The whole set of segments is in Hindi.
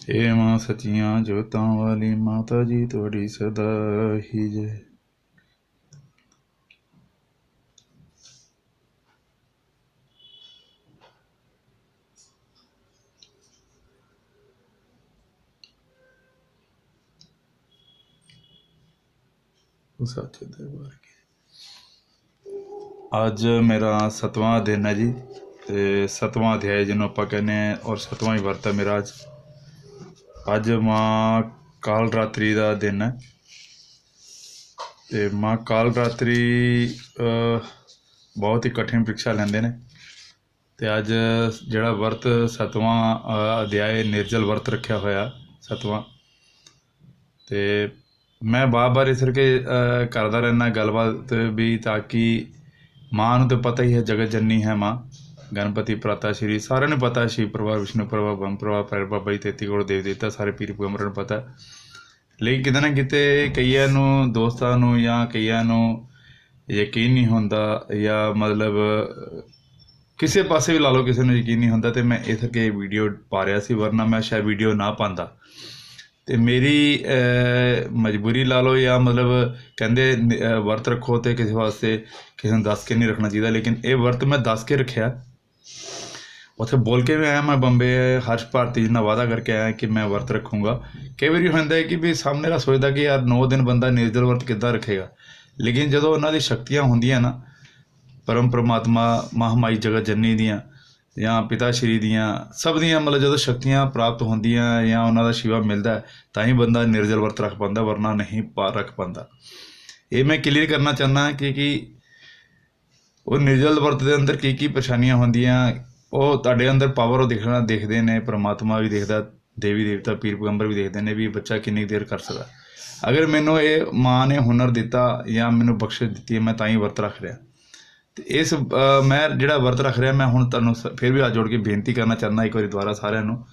हे मां सचियां जोतां वाली माता जी थोड़ी सदा ही जय। साचे दरबार की ਅੱਜ ਮੇਰਾ 7ਵਾਂ ਦਿਨ ਹੈ ਜੀ, ਤੇ 7ਵਾਂ ਅਧਿਆਇ ਜਿਹਨੂੰ ਆਪਾਂ ਕਹਿੰਦੇ ਹਾਂ, ਔਰ 7ਵਾਂ ਹੀ ਵਰਤ ਹੈ ਮੇਰਾ ਅੱਜ ਮਾਂ ਕਾਲ ਰਾਤਰੀ ਦਾ ਦਿਨ ਹੈ। ਤੇ ਮਾਂ ਕਾਲ ਰਾਤਰੀ ਬਹੁਤ ਹੀ ਕਠਿਨ ਪ੍ਰੀਖਿਆ ਲੈਂਦੇ ਨੇ। ਤੇ ਅੱਜ ਜਿਹੜਾ ਵਰਤ 7ਵਾਂ ਅਧਿਆਇ ਨਿਰਜਲ ਵਰਤ ਰੱਖਿਆ ਹੋਇਆ 7ਵਾਂ, ਤੇ ਮੈਂ ਬਾਰ-ਬਾਰ ਇਸ ਕਰਕੇ ਕਰਦਾ ਰਹਿੰਦਾ ਗੱਲਬਾਤ ਵੀ, ਤਾਂ ਕਿ ਮਾਂ ਨੂੰ ਤਾਂ ਪਤਾ ਹੀ ਹੈ, ਜਗਤ ਜਨਨੀ ਹੈ ਮਾਂ, ਗਣਪਤੀ ਪ੍ਰਾਤਾ ਸ਼੍ਰੀ, ਸਾਰਿਆਂ ਨੂੰ ਪਤਾ, ਸ਼ਿਵ ਪ੍ਰਭਾ, ਵਿਸ਼ਨੂੰ ਪ੍ਰਭਾ, ਬ੍ਰਹਮ ਪ੍ਰਭਾ, ਭੈਰਵ ਬਾਬਾ ਜੀ, 33 ਕਰੋੜ ਦੇਵ ਦੇਵਤਾ, ਸਾਰੇ ਪੀਰ ਪੈਗੰਬਰਾਂ ਨੂੰ ਪਤਾ। ਲੇਕਿਨ ਕਿਤੇ ਨਾ ਕਿਤੇ ਕਈਆਂ ਨੂੰ, ਦੋਸਤਾਂ ਨੂੰ ਜਾਂ ਕਈਆਂ ਨੂੰ ਯਕੀਨ ਨਹੀਂ ਹੁੰਦਾ, ਜਾਂ ਮਤਲਬ ਕਿਸੇ ਪਾਸੇ ਵੀ ਲਾ ਲਓ, ਕਿਸੇ ਨੂੰ ਯਕੀਨ ਨਹੀਂ ਹੁੰਦਾ। ਤੇ ਮੈਂ ਇਸ ਕਰਕੇ ਵੀਡੀਓ ਪਾ ਰਿਹਾ ਸੀ, ਵਰਨਾ ਮੈਂ ਸ਼ਾਇਦ ਵੀਡੀਓ ਨਾ ਪਾਉਂਦਾ। ਤੇ ਮੇਰੀ ਮਜਬੂਰੀ ਲਾ ਲਓ, ਜਾਂ ਮਤਲਬ ਕਹਿੰਦੇ ਵਰਤ ਰੱਖੋ ਤੇ ਕਿਸੇ ਵਾਸਤੇ ਕਿਸੇ ਨੂੰ ਦੱਸ ਕੇ ਨਹੀਂ ਰੱਖਣਾ ਚਾਹੀਦਾ, ਲੇਕਿਨ ਇਹ ਵਰਤ ਮੈਂ ਦੱਸ ਕੇ ਰੱਖਿਆ। ਉੱਥੇ ਬੋਲ ਕੇ ਵੀ ਆਇਆ ਮੈਂ ਬੰਬੇ, ਹਰਸ਼ ਭਾਰਤੀ ਜੀ ਨਾਲ ਵਾਅਦਾ ਕਰਕੇ ਆਇਆ ਕਿ ਮੈਂ ਵਰਤ ਰੱਖੂੰਗਾ। ਕਈ ਵਾਰੀ ਹੁੰਦਾ ਹੈ ਕਿ ਵੀ ਸਾਹਮਣੇ ਵਾਲਾ ਸੋਚਦਾ ਕਿ ਯਾਰ 9 ਦਿਨ ਬੰਦਾ ਨਿਰਜਲ ਵਰਤ ਕਿੱਦਾਂ ਰੱਖੇਗਾ, ਲੇਕਿਨ ਜਦੋਂ ਉਹਨਾਂ ਦੀ ਸ਼ਕਤੀਆਂ ਹੁੰਦੀਆਂ ਨਾ, ਪਰਮ ਪਰਮਾਤਮਾ ਮਹਾਮਾਈ ਜਗਤ ਜਨਨੀ ਦੀਆਂ ਜਾਂ ਪਿਤਾ ਸ਼੍ਰੀ ਦੀਆਂ, ਸਭ ਦੀਆਂ ਮਤਲਬ ਜਦੋਂ ਸ਼ਕਤੀਆਂ ਪ੍ਰਾਪਤ ਹੁੰਦੀਆਂ ਜਾਂ ਉਹਨਾਂ ਦਾ ਸ਼ਿਵਾ ਮਿਲਦਾ, ਤਾਂ ਹੀ ਬੰਦਾ ਨਿਰਜਲ ਵਰਤ ਰੱਖ ਪਾਉਂਦਾ, ਵਰਨਾ ਨਹੀਂ ਰੱਖ ਪਾਉਂਦਾ। ਇਹ ਮੈਂ ਕਲੀਅਰ ਕਰਨਾ ਚਾਹੁੰਦਾ ਕਿ ਉਹ ਨਿਰਜਲ ਵਰਤ ਦੇ ਅੰਦਰ ਕੀ ਪਰੇਸ਼ਾਨੀਆਂ ਹੁੰਦੀਆਂ, ਉਹ ਤੁਹਾਡੇ ਅੰਦਰ ਪਾਵਰ ਉਹ ਦੇਖਦੇ ਨੇ, ਪਰਮਾਤਮਾ ਵੀ ਦੇਖਦਾ, ਦੇਵੀ ਦੇਵਤਾ, ਪੀਰ ਪੈਗੰਬਰ ਵੀ ਦੇਖਦੇ ਨੇ ਵੀ ਬੱਚਾ ਕਿੰਨੀ ਦੇਰ ਕਰ ਸਕਦਾ। ਅਗਰ ਮੈਨੂੰ ਇਹ ਮਾਂ ਨੇ ਹੁਨਰ ਦਿੱਤਾ ਜਾਂ ਮੈਨੂੰ ਬਖਸ਼ਿਸ਼ ਦਿੱਤੀ ਹੈ, ਮੈਂ ਤਾਂ ਹੀ ਵਰਤ ਰੱਖ ਰਿਹਾ। ਤੇ ਇਸ ਮੈਂ ਜਿਹੜਾ ਵਰਤ ਰੱਖ ਰਿਹਾ, ਮੈਂ ਹੁਣ ਤੁਹਾਨੂੰ ਫਿਰ ਵੀ ਹੱਥ ਜੋੜ ਕੇ ਬੇਨਤੀ ਕਰਨਾ ਚਾਹੁੰਦਾ ਇੱਕ ਵਾਰੀ ਦੁਬਾਰਾ ਸਾਰਿਆਂ ਨੂੰ,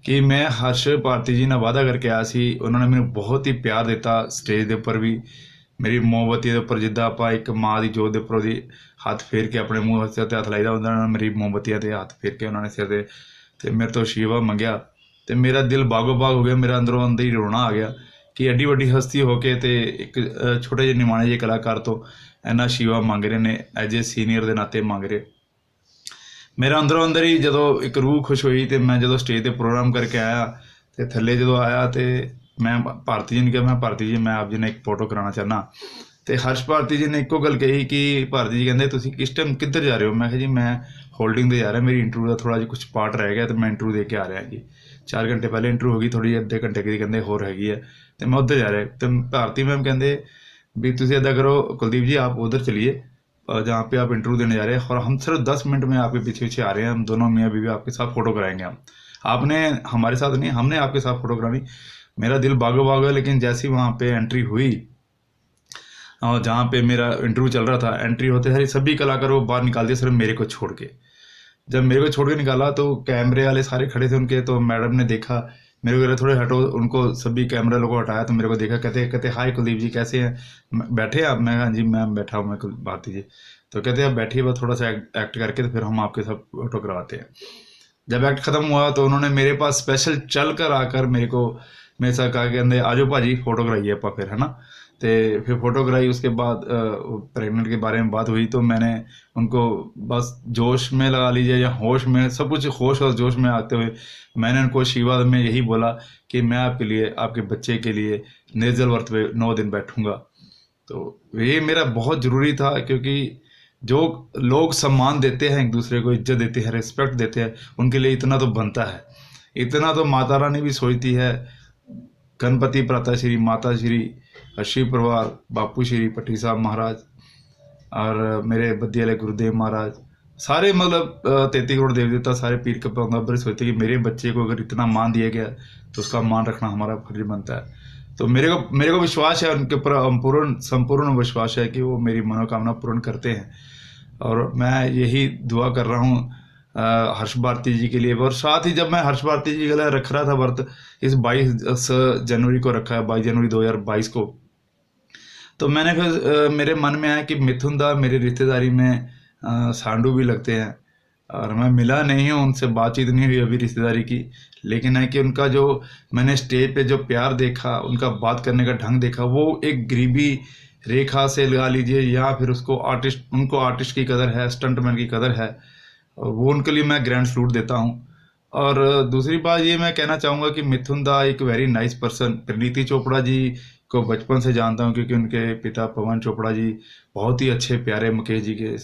ਕਿ ਮੈਂ ਹਰਸ਼ ਭਾਰਤੀ ਜੀ ਨਾਲ ਵਾਅਦਾ ਕਰਕੇ ਆਇਆ ਸੀ। ਉਹਨਾਂ ਨੇ ਮੈਨੂੰ ਬਹੁਤ ਹੀ ਪਿਆਰ ਦਿੱਤਾ, ਸਟੇਜ ਦੇ ਉੱਪਰ ਵੀ, ਮੇਰੀ ਮੋਮਬੱਤੀ ਦੇ ਉੱਪਰ, ਜਿੱਦਾਂ ਆਪਾਂ ਇੱਕ ਮਾਂ ਦੀ ਜੋਤ ਦੇ ਉੱਪਰ ਉਹਦੀ ਹੱਥ ਫੇਰ ਕੇ ਆਪਣੇ ਮੂੰਹ ਸਿਰ 'ਤੇ ਹੱਥ ਲਾਈਦਾ, ਉਹਨਾਂ ਨੇ ਮੇਰੀ ਮੋਮਬੱਤੀਆਂ 'ਤੇ ਹੱਥ ਫੇਰ ਕੇ ਉਹਨਾਂ ਨੇ ਸਿਰ 'ਤੇ ਅਤੇ ਮੇਰੇ ਤੋਂ ਆਸ਼ੀਰਵਾਦ ਮੰਗਿਆ। ਅਤੇ ਮੇਰਾ ਦਿਲ ਬਾਗੋ ਬਾਗ ਹੋ ਗਿਆ, ਮੇਰਾ ਅੰਦਰੋਂ ਅੰਦਰ ਹੀ ਰੋਣਾ ਆ ਗਿਆ ਕਿ ਐਡੀ ਵੱਡੀ ਹਸਤੀ ਹੋ ਕੇ ਅਤੇ ਇੱਕ ਛੋਟੇ ਜਿਹੇ ਨਿਮਾਣੇ ਜਿਹੇ ਕਲਾਕਾਰ ਤੋਂ ਇੰਨਾ ਆਸ਼ੀਰਵਾਦ ਮੰਗ ਰਹੇ ਨੇ, ਐਜ ਏ ਸੀਨੀਅਰ ਦੇ ਨਾਤੇ ਮੰਗ ਰਹੇ। ਮੇਰਾ ਅੰਦਰੋਂ ਅੰਦਰ ਹੀ ਜਦੋਂ ਇੱਕ ਰੂਹ ਖੁਸ਼ ਹੋਈ। ਅਤੇ ਮੈਂ ਜਦੋਂ ਸਟੇਜ 'ਤੇ ਪ੍ਰੋਗਰਾਮ ਕਰਕੇ ਆਇਆ ਅਤੇ ਥੱਲੇ ਜਦੋਂ ਆਇਆ, ਅਤੇ ਮੈਂ ਭਾਰਤੀ ਜੀ ਨੂੰ ਕਿਹਾ, ਮੈਂ ਭਾਰਤੀ ਜੀ, ਮੈਂ ਆਪ ਜੀ ਨੇ ਇੱਕ ਫੋਟੋ ਕਰਾਉਣਾ ਚਾਹੁੰਦਾ। ਅਤੇ ਹਰਸ਼ ਭਾਰਤੀ ਜੀ ਨੇ ਇੱਕੋ ਗੱਲ ਕਹੀ ਕਿ ਭਾਰਤੀ ਜੀ ਕਹਿੰਦੇ ਤੁਸੀਂ ਕਿਸ ਟਾਈਮ ਕਿੱਧਰ ਜਾ ਰਹੇ ਹੋ? ਮੈਂ ਕਿਹਾ ਜੀ ਮੈਂ ਹੋਲਡਿੰਗ 'ਤੇ ਜਾ ਰਿਹਾ, ਮੇਰੀ ਇੰਟਰਵਿਊ ਦਾ ਥੋੜ੍ਹਾ ਜਿਹਾ ਕੁਛ ਪਾਰਟ ਰਹਿ ਗਿਆ, ਅਤੇ ਮੈਂ ਇੰਟਰਵਿਊ ਦੇ ਕੇ ਆ ਰਿਹਾ ਜੀ। 4 ਘੰਟੇ ਪਹਿਲੇ ਇੰਟਰਵਿਊ ਹੋ ਗਈ, ਥੋੜ੍ਹੀ ਜਿਹੀ ਅੱਧੇ ਘੰਟੇ ਦੀ ਕਹਿੰਦੇ ਹੋਰ ਹੈਗੀ ਹੈ, ਅਤੇ ਮੈਂ ਉੱਧਰ ਜਾ ਰਿਹਾ। ਅਤੇ ਭਾਰਤੀ ਮੈਮ ਕਹਿੰਦੇ भी तुम ऐदा करो कुलदीप जी, आप उधर चलिए जहाँ पे आप इंटरव्यू देने जा रहे हैं, और हम सिर्फ 10 मिनट में आपके पीछे पीछे आ रहे हैं, हम दोनों मियाँ बीवी आपके साथ फ़ोटो कराएंगे। हम आपने हमारे साथ नहीं, हमने आपके साथ फ़ोटो करानी। मेरा दिल बागो बाग है, लेकिन जैसे ही वहाँ पे एंट्री हुई और जहाँ पे मेरा इंटरव्यू चल रहा था, एंट्री होते सारे सभी कलाकार वो बाहर निकाल दिए, सिर्फ मेरे को छोड़ के। जब मेरे को छोड़ के निकाला तो कैमरे वाले सारे खड़े थे उनके, तो मैडम ने देखा मेरे को, थोड़े हटो, उनको सभी कैमरा लोगों को हटाया, तो मेरे को देखा, कहते हाय कुलदीप जी कैसे हैं, बैठे आप? मैं हाँ जी मैम बैठा हूँ मैं भारती जी। तो कहते आप बैठिए, बस थोड़ा सा एक्ट करके तो फिर हम आपके साथ फोटो करवाते हैं। जब एक्ट ख़त्म हुआ तो उन्होंने मेरे पास स्पेशल चल कर आकर मेरे साथ कहा कि अंदर आ जाओ भाजी फ़ोटो कराइए आप फिर, है ना। तो फिर फ़ोटो कराई। उसके बाद प्रेगनेंट के बारे में बात हुई, तो मैंने उनको बस जोश में लगा लीजिए या होश में, सब कुछ होश और जोश में आते हुए मैंने उनको आशीर्वाद में यही बोला कि मैं आपके लिए, आपके बच्चे के लिए निर्जल व्रत पे 9 दिन बैठूंगा। तो ये मेरा बहुत ज़रूरी था, क्योंकि जो लोग सम्मान देते हैं, एक दूसरे को इज्जत देते हैं, रिस्पेक्ट देते हैं, उनके लिए इतना तो बनता है। इतना तो माता रानी भी सोचती है। गणपति प्राता श्री, माता श्री, शिव परिवार, बापू श्री, पट्टी साहब महाराज और मेरे बद्दी वाले गुरुदेव महाराज, सारे मतलब 33 करोड़ देवी देवता, सारे पीर के पैगंबर सोचते कि मेरे बच्चे को अगर इतना मान दिया गया तो उसका मान रखना हमारा फर्ज बनता है। तो मेरे को विश्वास है उनके ऊपर, संपूर्ण विश्वास है कि वो मेरी मनोकामना पूर्ण करते हैं। और मैं यही दुआ कर रहा हूँ हर्ष भारती जी के लिए। और साथ ही जब मैं हर्ष भारती जी के लिए रख रहा था व्रत, इस 22 जनवरी को रखा है, 22 जनवरी 2022 को, तो मैंने फिर मेरे मन में आया कि मिथुन दा मेरी रिश्तेदारी में सांडू भी लगते हैं, और मैं मिला नहीं हूँ उनसे, बातचीत नहीं हुई अभी रिश्तेदारी की, लेकिन है कि उनका जो मैंने स्टेज पे जो प्यार देखा, उनका बात करने का ढंग देखा, वो एक गरीबी रेखा से लगा लीजिए, या फिर उसको उनको आर्टिस्ट की कदर है, स्टंटमैन की कदर है, और वो उनके लिए मैं ग्रैंड सलूट देता हूँ। और दूसरी बात ये मैं कहना चाहूँगा कि मिथुन दा एक वेरी नाइस पर्सन। प्रीति चोपड़ा जी को बचपन से जानता हूँ, क्योंकि उनके पिता पवन चोपड़ा जी बहुत ही अच्छे प्यारे मुकेश जी के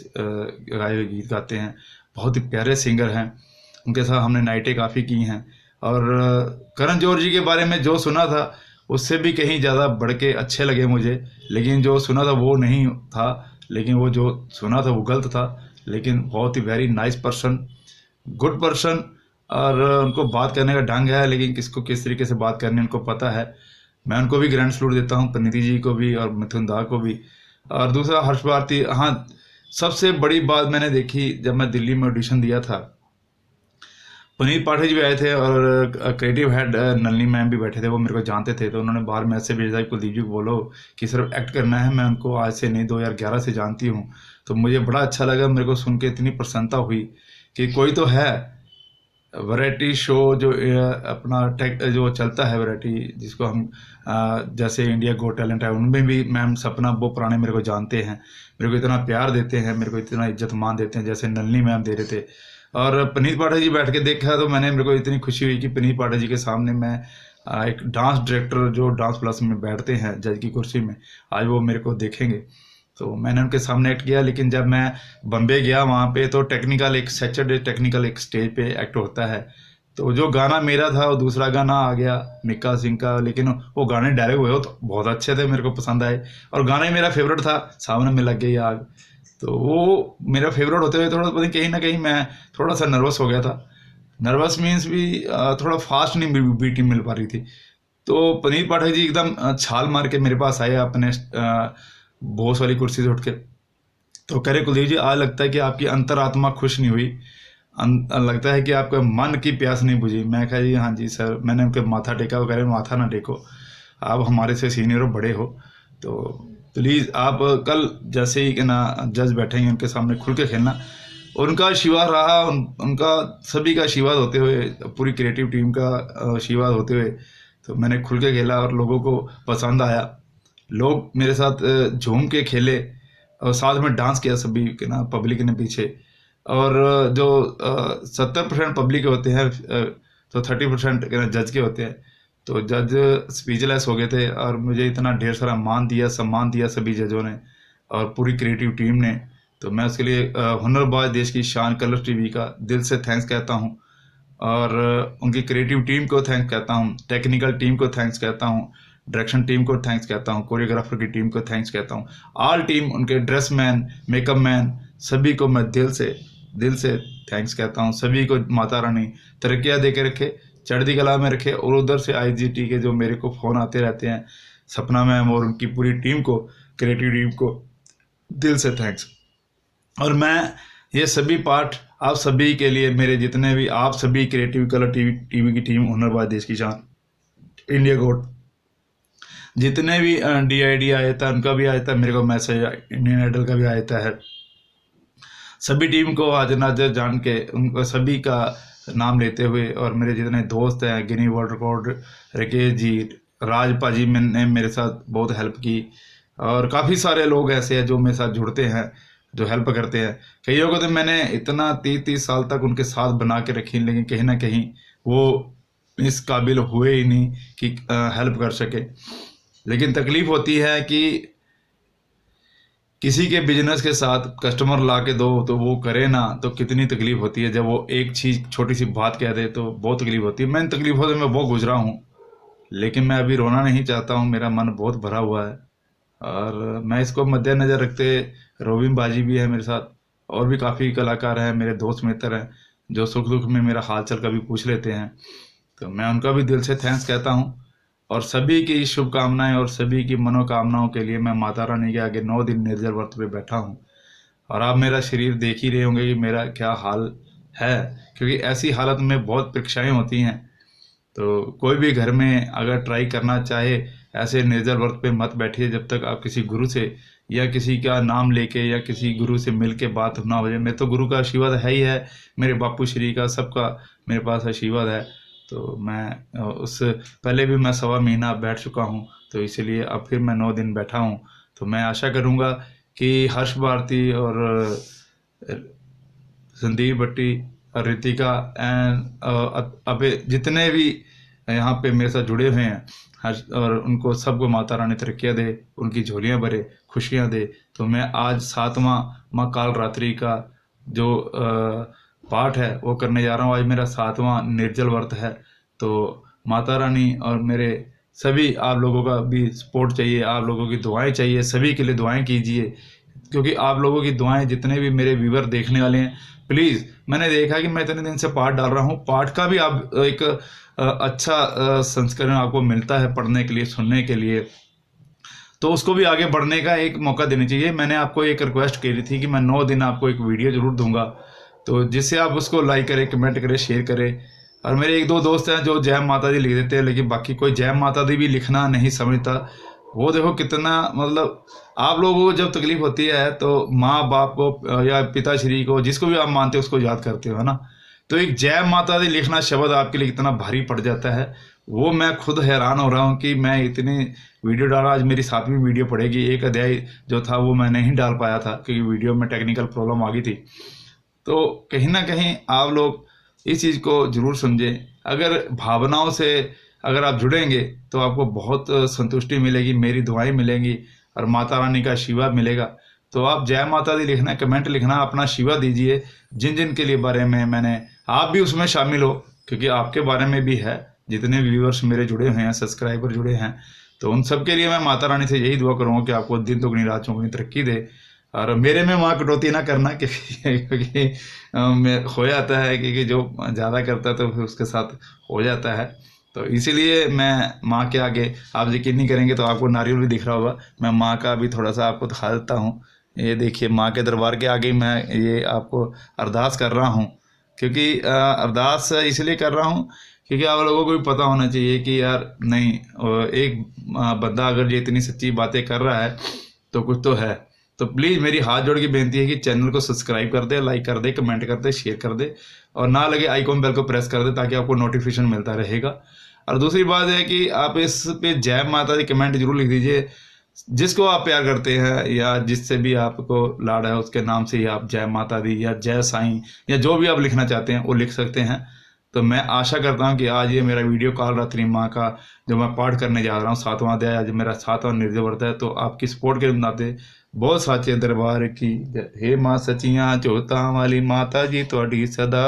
गाए हुए गीत गाते हैं, बहुत ही प्यारे सिंगर हैं। उनके साथ हमने नाइटें काफ़ी की हैं। और करण जौहर जी के बारे में जो सुना था उससे भी कहीं ज़्यादा बढ़ के अच्छे लगे मुझे, लेकिन जो सुना था वो नहीं था, लेकिन वो जो सुना था वो गलत था। लेकिन बहुत ही very nice person, good person. और उनको बात करने का ढंग है, लेकिन किसको किस तरीके से बात करनी उनको पता है। मैं उनको भी ग्रैंड सलूट देता हूँ, परिणीति जी को भी और मिथुन दा को भी। और दूसरा हर्ष भारती। हाँ, सबसे बड़ी बात मैंने देखी जब मैं दिल्ली में ऑडिशन दिया था, पुनीत पाठक जी भी आए थे और क्रिएटिव हेड नलिनी मैम भी बैठे थे, वो मेरे को जानते थे, तो उन्होंने बाहर मैसेज भेजा कि कुलदीप जी को बोलो कि सिर्फ एक्ट करना है। मैं उनको आज से नहीं 2011 से जानती हूँ, तो मुझे बड़ा अच्छा लगा, मेरे को सुन के इतनी प्रसन्नता हुई कि कोई तो है। वैरायटी शो जो अपना टेक जो चलता है वैरायटी, जिसको हम जैसे इंडिया गो टैलेंट है, उनमें भी मैम सपना वो पुराने मेरे को जानते हैं, मेरे को इतना प्यार देते हैं, मेरे को इतना इज्जत मान देते हैं जैसे नलिनी मैम दे रहे थे। और पुनीत पाठक जी बैठ के देखा तो मेरे को इतनी खुशी हुई कि पुनीत पाठक जी के सामने मैं एक डांस डायरेक्टर जो डांस प्लस में बैठते हैं जज की कुर्सी में, आज वो मेरे को देखेंगे। तो मैंने उनके सामने एक्ट किया। लेकिन जब मैं बम्बे गया वहाँ पे, तो टेक्निकल एक सैटरडे टेक्निकल एक स्टेज पे एक्ट होता है, तो जो गाना मेरा था वो दूसरा गाना आ गया मिक्का सिंह का, लेकिन वो गाने डायरेक्ट हुए तो बहुत अच्छे थे, मेरे को पसंद आए। और गाना ही मेरा फेवरेट था, सामने में लग गई आग। तो वो मेरा फेवरेट होते हुए थोड़ा पता नहीं कहीं ना कहीं मैं थोड़ा सा नर्वस हो गया था। नर्वस मीन्स भी थोड़ा फास्ट नहीं बीट मिल पा रही थी। तो पुनीत पाठक जी एकदम छाल मार के मेरे पास आए अपने बॉस वाली कुर्सी से उठ के, तो कह रहे कुलदीप जी, आज लगता है कि आपकी अंतरात्मा खुश नहीं हुई, लगता है कि आपका मन की प्यास नहीं बुझी। मैं कहा जी हाँ जी सर। मैंने उनके माथा टेका। वो कह रहे माथा ना टेको, आप हमारे से सीनियर हो, बड़े हो, तो प्लीज़ आप कल जैसे ही ना जज बैठेंगे उनके सामने खुल के खेलना। उनका आशीर्वाद रहा, उनका सभी का आशीर्वाद होते हुए, पूरी क्रिएटिव टीम का आशीर्वाद होते हुए, तो मैंने खुल के खेला और लोगों को पसंद आया। लोग मेरे साथ झूम के खेले और साथ में डांस किया सभी के ना, पब्लिक ने पीछे। और जो 70% पब्लिक के होते हैं, तो 30% जज के होते हैं। तो जज स्पीचलेस हो गए थे, और मुझे इतना ढेर सारा मान दिया, सम्मान दिया सभी जजों ने और पूरी क्रिएटिव टीम ने। तो मैं उसके लिए हुनरबाज देश की शान कलर्स टीवी का दिल से थैंक्स कहता हूँ, और उनकी क्रिएटिव टीम को थैंक्स कहता हूँ, टेक्निकल टीम को थैंक्स कहता हूँ, डायरेक्शन टीम को थैंक्स कहता हूँ, कोरियोग्राफर की टीम को थैंक्स कहता हूँ, ऑल टीम, उनके ड्रेस मैन, मेकअप मैन, सभी को मैं दिल से थैंक्स कहता हूँ। सभी को माता रानी तरक्कियाँ दे के रखे, चढ़ती कला में रखे। और उधर से IGT के जो मेरे को फ़ोन आते रहते हैं, सपना मैम और उनकी पूरी टीम को, क्रिएटिव टीम को दिल से थैंक्स। और मैं ये सभी पार्ट आप सभी के लिए, मेरे जितने भी आप सभी क्रिएटिव कलर टीवी की टीम, हुनरबाज देश की शान, इंडिया गोट, जितने भी DID आया था उनका भी आया था मेरे को मैसेज, इंडियन आइडल का भी आया है। सभी टीम को आज नाजर जान के उनको सभी का नाम लेते हुए, और मेरे जितने दोस्त हैं, गिनी वर्ल्ड रिकॉर्ड, राकेश जी, राज पाजी ने मेरे साथ बहुत हेल्प की, और काफ़ी सारे लोग ऐसे हैं जो मेरे साथ जुड़ते हैं, जो हेल्प करते हैं। कईयों को तो मैंने इतना 30 साल तक उनके साथ बना के रखी, लेकिन कहीं ना कहीं वो इस काबिल हुए ही नहीं कि हेल्प कर सके। लेकिन तकलीफ होती है कि किसी के बिजनेस के साथ कस्टमर ला के दो तो वो करे ना, तो कितनी तकलीफ होती है। जब वो एक चीज़ छोटी सी बात कह दे तो बहुत तकलीफ होती है। मैं इन तकलीफों से मैं बहुत गुजरा हूँ, लेकिन मैं अभी रोना नहीं चाहता हूँ, मेरा मन बहुत भरा हुआ है। और मैं इसको मद्देनज़र रखते, रोबिन बाजी भी है मेरे साथ, और भी काफ़ी कलाकार हैं, मेरे दोस्त मित्र हैं, जो सुख दुख में मेरा हाल चाल कभी पूछ लेते हैं। तो मैं उनका भी दिल से थैंक्स कहता हूँ। और सभी की शुभकामनाएं और सभी की मनोकामनाओं के लिए मैं माता रानी के आगे 9 दिन निर्जल व्रत पे बैठा हूँ। और आप मेरा शरीर देख ही रहे होंगे कि मेरा क्या हाल है, क्योंकि ऐसी हालत में बहुत परीक्षाएं होती हैं। तो कोई भी घर में अगर ट्राई करना चाहे ऐसे निर्जल व्रत पे मत बैठिए जब तक आप किसी गुरु से या किसी का नाम लेके या किसी गुरु से मिल के बात ना हो जाए। मेरे तो गुरु का आशीर्वाद है ही है, मेरे बापू श्री का, सबका मेरे पास आशीर्वाद है। तो मैं उस पहले भी मैं 1.25 महीना बैठ चुका हूँ, तो इसलिए अब फिर मैं 9 दिन बैठा हूँ। तो मैं आशा करूँगा कि हर्ष भारती और संदीप भट्टी और रितिका एंड अबे जितने भी यहाँ पे मेरे साथ जुड़े हुए हैं, और उनको सबको माता रानी तरक्कियाँ दे, उनकी झोलियाँ भरे, खुशियाँ दे। तो मैं आज 7वां माँ काल रात्रि का जो पाठ है वो करने जा रहा हूँ। आज मेरा 7वां निर्जल व्रत है। तो माता रानी और मेरे सभी आप लोगों का भी सपोर्ट चाहिए, आप लोगों की दुआएं चाहिए, सभी के लिए दुआएं कीजिए, क्योंकि आप लोगों की दुआएं, जितने भी मेरे व्यूवर देखने वाले हैं, प्लीज़, मैंने देखा कि मैं इतने दिन से पाठ डाल रहा हूँ, पाठ का भी आप एक अच्छा संस्करण आपको मिलता है पढ़ने के लिए, सुनने के लिए, तो उसको भी आगे बढ़ने का एक मौका देना चाहिए। मैंने आपको एक रिक्वेस्ट की थी कि मैं 9 दिन आपको एक वीडियो ज़रूर दूंगा, तो जिससे आप उसको लाइक करें, कमेंट करें, शेयर करें। और मेरे 1-2 दोस्त हैं जो जय माता दी लिख देते हैं, लेकिन बाकी कोई जय माता दी भी लिखना नहीं समझता। वो देखो कितना, मतलब आप लोगों को जब तकलीफ होती है तो माँ बाप को या पिताश्री को, जिसको भी आप मानते हो, उसको याद करते हो, है ना। तो एक जय माता दी लिखना शब्द आपके लिए कितना भारी पड़ जाता है, वो मैं खुद हैरान हो रहा हूँ कि मैं इतनी वीडियो डाला। आज मेरी 7वीं वीडियो पड़ेगी। एक अध्याय जो था वो मैं नहीं डाल पाया था क्योंकि वीडियो में टेक्निकल प्रॉब्लम आ गई थी। तो कहीं ना कहीं आप लोग इस चीज़ को ज़रूर समझें। अगर भावनाओं से अगर आप जुड़ेंगे तो आपको बहुत संतुष्टि मिलेगी, मेरी दुआएं मिलेंगी और माता रानी का आशीर्वाद मिलेगा। तो आप जय माता दी लिखना, कमेंट लिखना, अपना आशीर्वाद दीजिए जिन जिन के लिए बारे में मैंने, आप भी उसमें शामिल हो, क्योंकि आपके बारे में भी है। जितने व्यूअर्स मेरे जुड़े हुए हैं, सब्सक्राइबर जुड़े हैं, तो उन सब के लिए मैं माता रानी से यही दुआ करूँगा कि आपको दिन दुगनी रात चौगुनी तरक्की दे, और मेरे में वहाँ कटौती ना करना, क्योंकि हो जाता है कि जो ज़्यादा करता है तो फिर उसके साथ हो जाता है। तो इसीलिए मैं माँ के आगे, आप यकीन नहीं करेंगे तो आपको नारियल भी दिख रहा होगा, मैं माँ का भी थोड़ा सा आपको दिखा देता हूँ। ये देखिए, माँ के दरबार के आगे मैं ये आपको अरदास कर रहा हूँ, क्योंकि अरदास इसलिए कर रहा हूँ क्योंकि आप लोगों को भी पता होना चाहिए कि यार नहीं, एक बंदा अगर ये इतनी सच्ची बातें कर रहा है तो कुछ तो है। तो प्लीज़ मेरी हाथ जोड़ के बेनती है कि चैनल को सब्सक्राइब कर दे, लाइक कर दे, कमेंट कर दे, शेयर कर दे, और ना लगे आइकॉन बेल को प्रेस कर दे ताकि आपको नोटिफिकेशन मिलता रहेगा। और दूसरी बात है कि आप इस पे जय माता दी कमेंट जरूर लिख दीजिए, जिसको आप प्यार करते हैं या जिससे भी आपको लाड है उसके नाम से ही आप जय माता दी या जय साईं या जो भी आप लिखना चाहते हैं वो लिख सकते हैं। तो मैं आशा करता हूँ कि आज ये मेरा वीडियो काल रात्रि माँ का जो मैं पाठ करने जा रहा हूँ, 7वां अध्याय, आज मेरा 7वां निर्जल व्रत है, तो आपकी सपोर्ट के नाते बहुत साचे दरबार की जय। हे माँ सचियां जोतां वाली माता जी तुहाडी सदा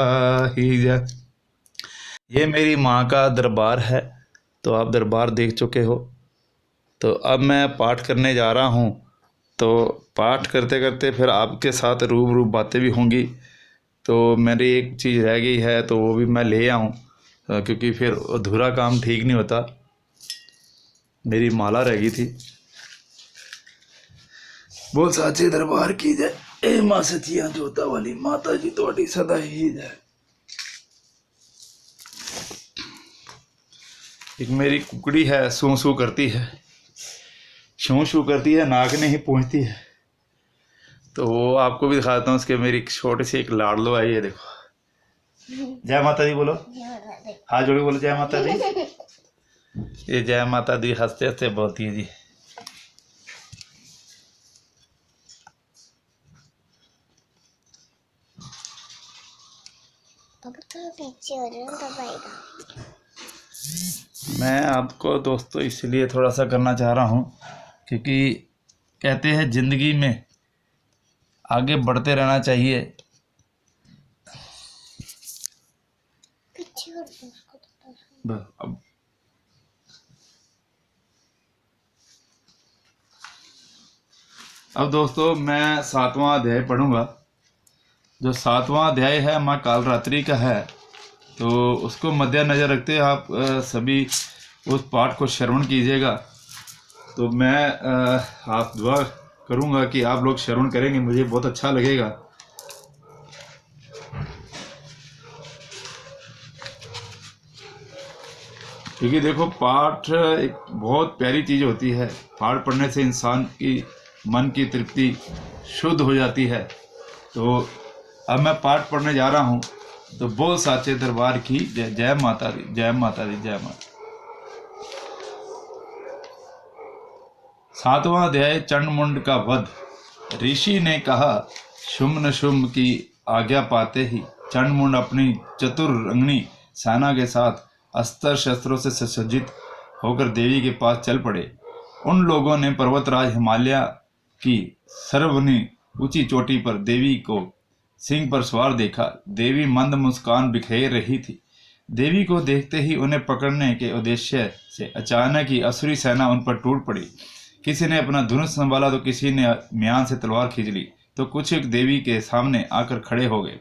ही जय। ये मेरी माँ का दरबार है, तो आप दरबार देख चुके हो। तो अब मैं पाठ करने जा रहा हूँ, तो पाठ करते करते फिर आपके साथ रूबरू बातें भी होंगी। तो मेरी एक चीज़ रह गई है तो वो भी मैं ले आऊँ, क्योंकि फिर अधूरा काम ठीक नहीं होता। मेरी माला रह गई थी। बोल साचे दरबार की जय। ए मां सचियां जोता वाली माता जी तुहाडी सदा ही जय। एक मेरी कुकड़ी है, सू सू करती है, शू शू करती है, नाक नहीं पहुँचती है। तो वो आपको भी दिखाता हूँ। उसके मेरी छोटी सी एक लाडलो है, ये देखो। जय माता दी बोलो, हाथ जोड़ के बोलो जय माता दी। ये जय माता दी हंसते हंसते बोलती है जी। मैं आपको दोस्तों इसलिए थोड़ा सा करना चाह रहा हूँ क्योंकि कहते हैं ज़िंदगी में आगे बढ़ते रहना चाहिए। अब दोस्तों मैं 7वां अध्याय पढ़ूंगा। जो 7वां अध्याय है माँ काल रात्रि का है, तो उसको मद्देनजर रखते आप सभी उस पाठ को श्रवण कीजिएगा। तो मैं आप दुआ करूंगा कि आप लोग श्रवण करेंगे, मुझे बहुत अच्छा लगेगा। क्योंकि देखो पाठ एक बहुत प्यारी चीज़ होती है। पाठ पढ़ने से इंसान की मन की तृप्ति शुद्ध हो जाती है। तो अब मैं पाठ पढ़ने जा रहा हूँ। तो बोल साचे दरबार की जय। जय माता दी, जय माता दी, जय माता। सातवां अध्याय चंडमुंड का वध। ऋषि ने कहा, शुम्भ शुम्भ की आज्ञा पाते ही चंडमुंड अपनी चतुरंगनी सेना के साथ अस्त्र शस्त्रों से सुसज्जित होकर देवी के पास चल पड़े। उन लोगों ने पर्वतराज हिमालय की सर्वनी ऊंची चोटी पर देवी को सिंह पर सवार देखा। देवी मंद मुस्कान बिखेर रही थी। देवी को देखते ही उन्हें पकड़ने के उद्देश्य से अचानक ही असुरी सेना उन पर टूट पड़ी। किसी ने अपना धनुष संभाला तो किसी ने म्यान से तलवार खींच ली, तो कुछ एक देवी के सामने आकर खड़े हो गए।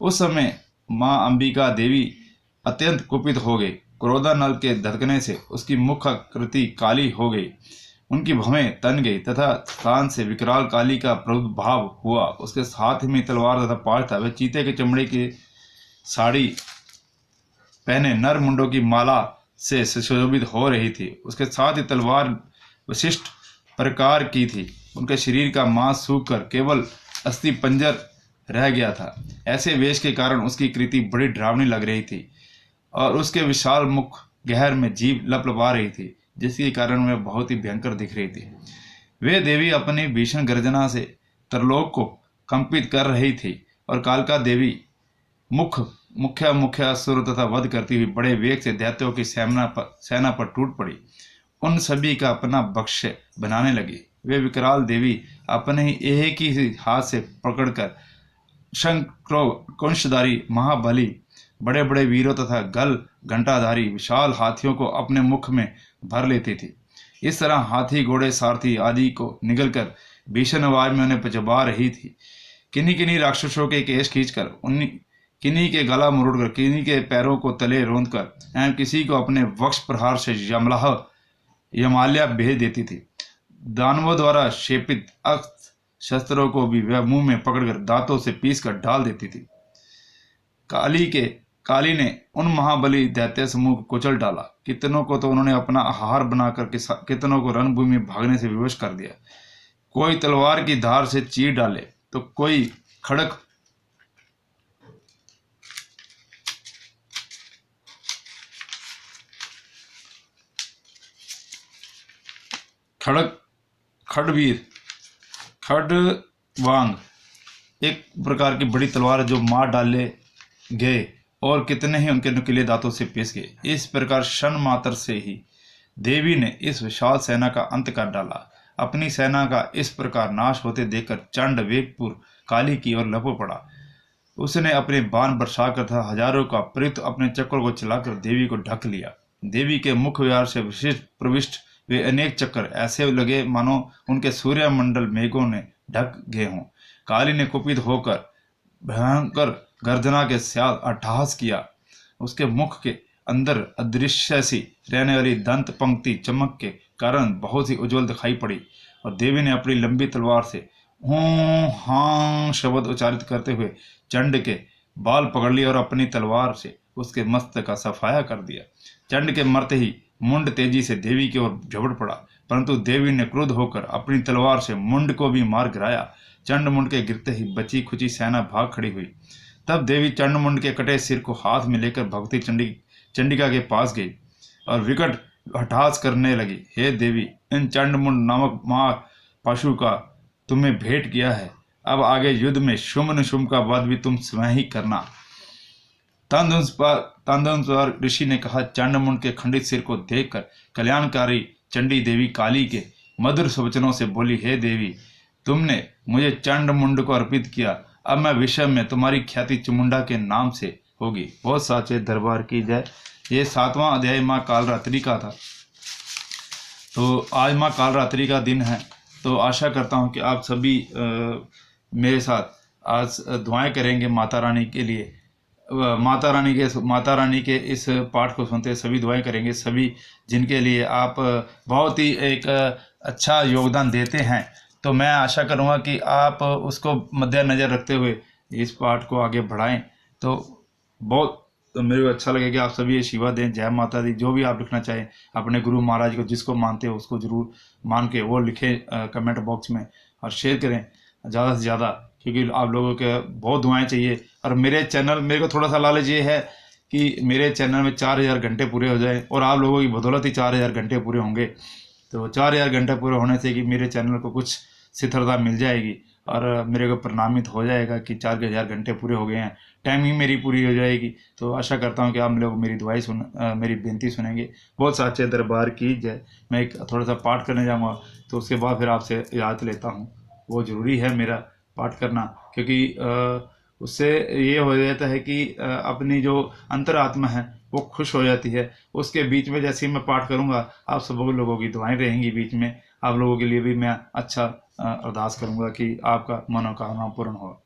उस समय मां अंबिका देवी अत्यंत कुपित हो गई। क्रोधानल के धड़कने से उसकी मुखाकृति काली हो गई, उनकी भवें तन गई तथा स्थान से विकराल काली का प्रादुर्भाव हुआ। उसके हाथ में तलवार तथा पाश था। वह चीते के चमड़े की साड़ी पहने नर मुंडों की माला से सुशोभित हो रही थी। उसके साथ ही तलवार विशिष्ट प्रकार की थी। उनके शरीर का मांस सूख कर केवल अस्थि पंजर रह गया था। ऐसे वेश के कारण उसकी कृति बड़ी डरावनी लग रही थी और उसके विशाल मुख गहर में जीभ लपलपा रही थी, जिसके कारण वह बहुत ही भयंकर दिख रही थी। वे देवी अपनी भीषण गर्जना से तरलोक को कंपित कर रही थी और कालका देवी मुख्य असुर तथा वध करती हुई बड़े वेग से दैत्यों की सेना पर टूट पड़ी। उन सभी का अपना भक्ष्य बनाने लगी। वे विकराल देवी अपने ही एक ही हाथ से पकड़कर शंक्रो कुंशधारी महाबली बड़े बड़े वीरों तथा गल घंटाधारी विशाल हाथियों को अपने मुख में भर लेती थी। इस तरह हाथी घोड़े सारथी आदि को निगलकर भीषण आवाज में उन्हें पचबा रही थी। किन्हीं किन्हीं राक्षसों के केश खींचकर, किन्हीं के गला मरोड़कर, किन्हीं के पैरों को तले रोंदकर एवं किसी को अपने वक्ष प्रहार से यमाल्या भेज देती थी। दानवों द्वारा शेपित अस्त्र शस्त्रों को भी वह मुंह में पकड़कर दांतों से पीसकर डाल देती थी। काली ने उन महाबली दैत्य समूह को कुचल डाला। कितनों को तो उन्होंने अपना आहार बनाकर कितनों को रणभूमि में भागने से विवश कर दिया। कोई तलवार की धार से चीर डाले तो कोई खड़वांग एक प्रकार की बड़ी तलवार जो मार डाले गए और कितने ही उनके नुकीले दांतों से पीस गए। इस प्रकार क्षण मात्र से ही देवी ने इस विशाल सेना का अंत कर डाला। अपनी सेना का इस प्रकार नाश होते देखकर चंड वेगपुर काली की ओर लपो पड़ा। उसने अपने बाण बरसाकर तथा हजारों का प्रयुक्त अपने चक्र को चलाकर देवी को ढक लिया। देवी के मुख विहार से विशिष्ट प्रविष्ट वे अनेक चक्कर ऐसे लगे मानो उनके सूर्यमंडल मेघों ने ढक गए हों। काली ने कुपित होकर भयंकर गर्जना के साथ अट्टहास किया। उसके मुख के अंदर अदृश्य सी रहने वाली दंत पंक्ति चमक के कारण बहुत ही उज्जवल दिखाई पड़ी और देवी ने अपनी लंबी तलवार से हूं हां शब्द उच्चारित करते हुए चंड के बाल पकड़ लिए और अपनी तलवार से उसके मस्तक का सफाया कर दिया। चंड के मरते ही मुंड तेजी से देवी की ओर झपट पड़ा, परंतु देवी ने क्रुद्ध होकर अपनी तलवार से मुंड को भी मार गिराया। चंड मुंड के गिरते ही बची खुची सेना भाग खड़ी हुई। तब देवी चंडमुंड के कटे सिर को हाथ में लेकर भगवती चंडिका के पास गई और विकट हठास करने लगी। हे देवी, इन चंडमुंड नामक महापशु का तुम्हें भेंट किया है। अब आगे युद्ध में शुम्भ निशुम्भ का वध भी तुम स्वयं ही करना। तांदुंसवार ऋषि ने कहा। चंडमुंड के खंडित सिर को देखकर कल्याणकारी चंडी देवी काली के मधुर वचनों से बोली, हे देवी, तुमने मुझे चंडमुंड को अर्पित किया। अब मैं विश्व में तुम्हारी ख्याति चामुंडा के नाम से होगी। बहुत साचे दरबार की जय। ये 7वां अध्याय माँ कालरात्रि का था। तो आज माँ कालरात्रि का दिन है, तो आशा करता हूँ कि आप सभी मेरे साथ आज दुआएं करेंगे माता रानी के लिए। माता रानी के इस पाठ को सुनते सभी दुआएं करेंगे। सभी जिनके लिए आप बहुत ही एक अच्छा योगदान देते हैं, तो मैं आशा करूँगा कि आप उसको मद्देनज़र रखते हुए इस पाठ को आगे बढ़ाएं। तो बहुत तो मेरे को अच्छा लगे कि आप सभी आशीर्वाद दें। जय माता दी। जो भी आप लिखना चाहें अपने गुरु महाराज को, जिसको मानते हो उसको जरूर मान के वो लिखें कमेंट बॉक्स में, और शेयर करें ज़्यादा से ज़्यादा, क्योंकि आप लोगों के बहुत दुआएं चाहिए। और मेरे चैनल, मेरे को थोड़ा सा लालच ये है कि मेरे चैनल में 4000 घंटे पूरे हो जाए, और आप लोगों की बदौलत ही 4000 घंटे पूरे होंगे। तो 4000 घंटे पूरे होने से कि मेरे चैनल को कुछ स्थिरता मिल जाएगी, और मेरे को प्रणामित हो जाएगा कि 4000 घंटे पूरे हो गए हैं, टाइमिंग मेरी पूरी हो जाएगी। तो आशा करता हूँ कि आप लोग मेरी दुआई मेरी बेनती सुनेंगे। बहुत साचे दरबार की जय। मैं एक थोड़ा सा पाठ करने जाऊँगा, तो उसके बाद फिर आपसे इजाज़त लेता हूँ। वो ज़रूरी है मेरा पाठ करना, क्योंकि उससे ये हो जाता है कि अपनी जो अंतरात्मा है वो खुश हो जाती है। उसके बीच में जैसे ही मैं पाठ करूँगा, आप सब लोगों की दुआएं रहेंगी बीच में। आप लोगों के लिए भी मैं अच्छा अरदास करूँगा कि आपका मनोकामना पूर्ण हो।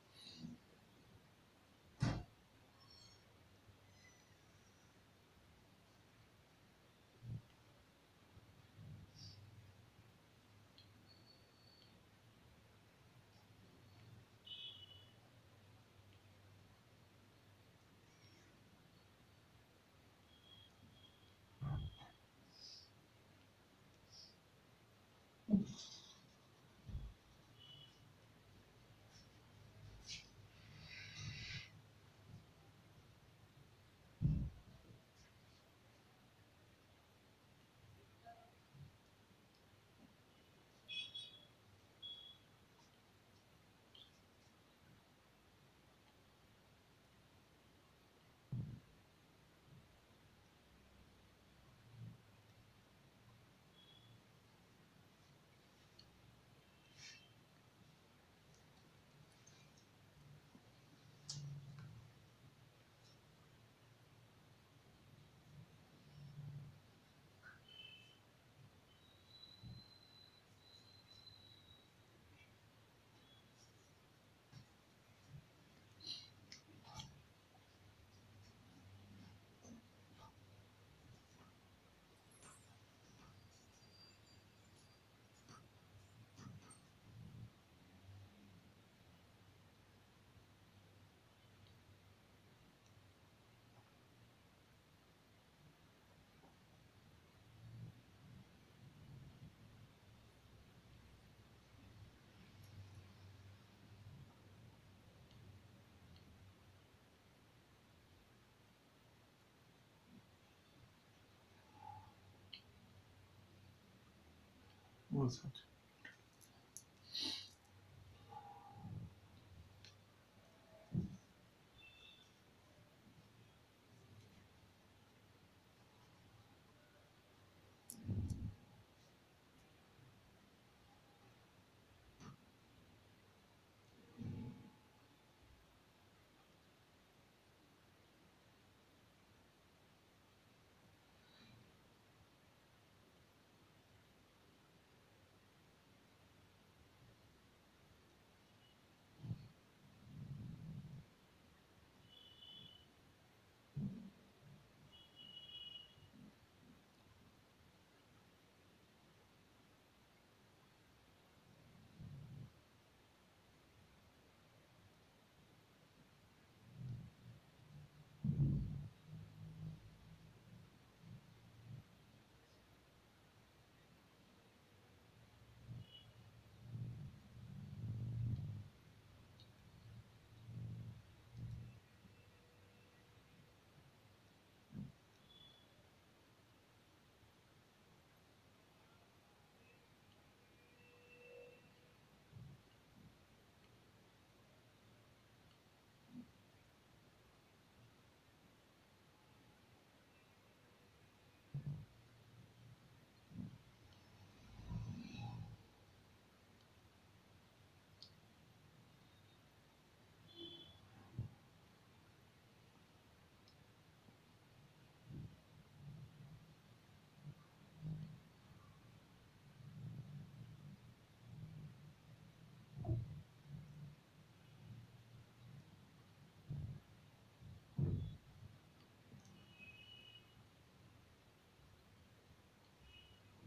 वो सच।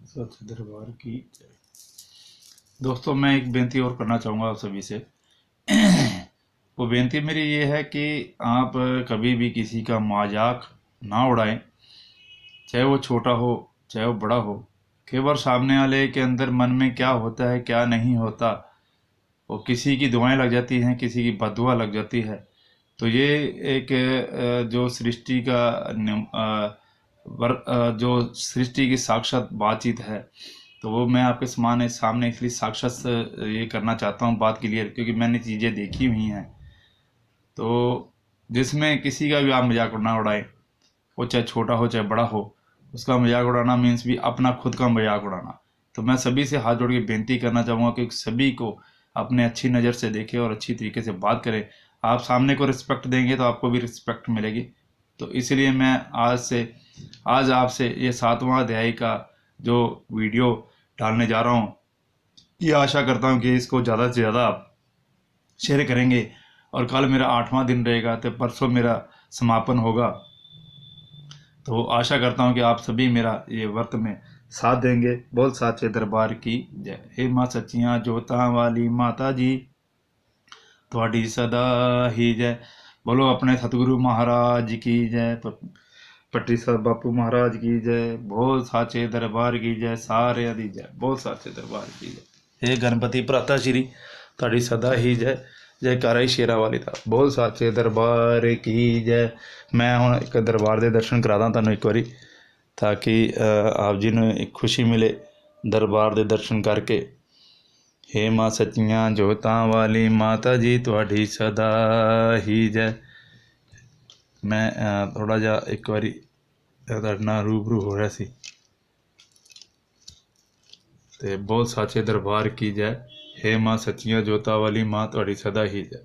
सच दरबार की जय। दोस्तों, मैं एक बेनती और करना चाहूँगा आप सभी से। वो बेनती मेरी ये है कि आप कभी भी किसी का मजाक ना उड़ाएं, चाहे वो छोटा हो चाहे वो बड़ा हो। कई बार सामने वाले के अंदर मन में क्या होता है क्या नहीं होता, वो किसी की दुआएं लग जाती हैं, किसी की बददुआ लग जाती है। तो ये एक जो सृष्टि का जो सृष्टि की साक्षात बातचीत है, तो वो मैं आपके सामने इसलिए साक्षात ये करना चाहता हूँ बात क्लियर, क्योंकि मैंने चीज़ें देखी हुई हैं। तो जिसमें किसी का भी आप मजाक ना उड़ाएं, वो चाहे छोटा हो चाहे बड़ा हो, उसका मजाक उड़ाना मीन्स भी अपना खुद का मजाक उड़ाना। तो मैं सभी से हाथ जोड़ के बेनती करना चाहूँगा कि सभी को अपने अच्छी नज़र से देखें और अच्छी तरीके से बात करें। आप सामने को रिस्पेक्ट देंगे तो आपको भी रिस्पेक्ट मिलेगी। तो इसलिए मैं आज आपसे ये 7वां अध्याय का जो वीडियो डालने जा रहा हूँ, ये आशा करता हूँ कि इसको ज़्यादा से ज़्यादा आप शेयर करेंगे। और कल मेरा 8वां दिन रहेगा, तो परसों मेरा समापन होगा। तो आशा करता हूँ कि आप सभी मेरा ये व्रत में साथ देंगे। बोल साचे दरबार की जय। हे माँ सच्चियाँ जोतां वाली माता जी, थोड़ी सदा ही जय। बोलो अपने सतगुरु महाराज की जय, पट्टी साहब बापू महाराज की जय। बोल साचे दरबार की जय, सारे दी जय। बोल साचे दरबार की जय। हे गणपति भ्राता श्री, थोड़ी सदा ही जय। जयकारा ही शेरा वाली था। बोल साचे दरबार की जय। मैं हुण एक दरबार के दर्शन करा दा तुहानूं एक बारी, ताकि आप जी नूं एक खुशी मिले दरबार के दर्शन करके। हे माँ सच्चियाँ जोतां वाली माता जी, तुहाडी सदा ही जय। मैं थोड़ा जिहा एक बारी तुहाडे नाल रूबरू हो रहा सी। ते बोल साचे दरबार की जय। हे माँ सच्चियाँ जोतां वाली माँ, तुहाडी सदा ही जय।